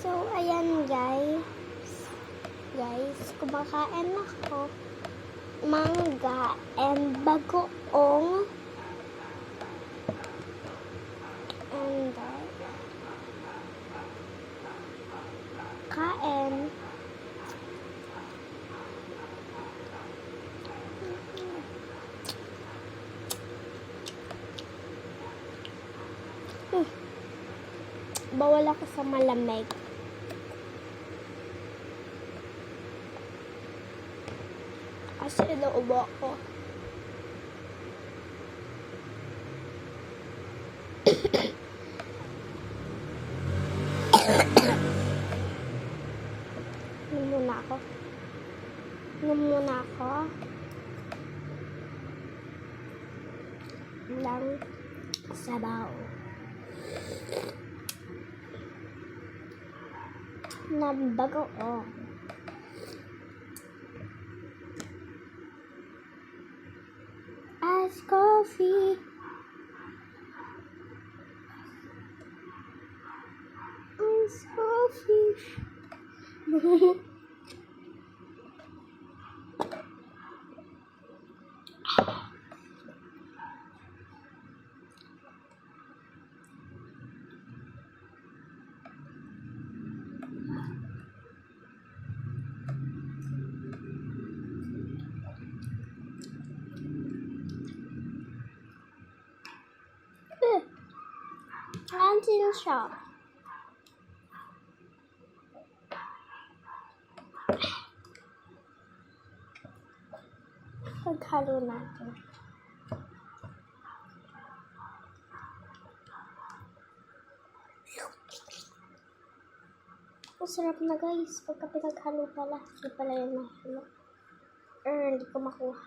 So, ayan guys, kumakain ako mangga and bagoong and kain. Bawal ako sa malamig. Kasi naubo ako. Inom muna ako. Lang sabaw. Na bagoong. Ice coffee. Ice coffee. Canteen shop. Paghalo natin. Masarap na guys. Pagka pinaghalo pala. Hindi pala yun mahalo. Hindi ko makuha.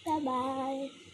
Bye-bye.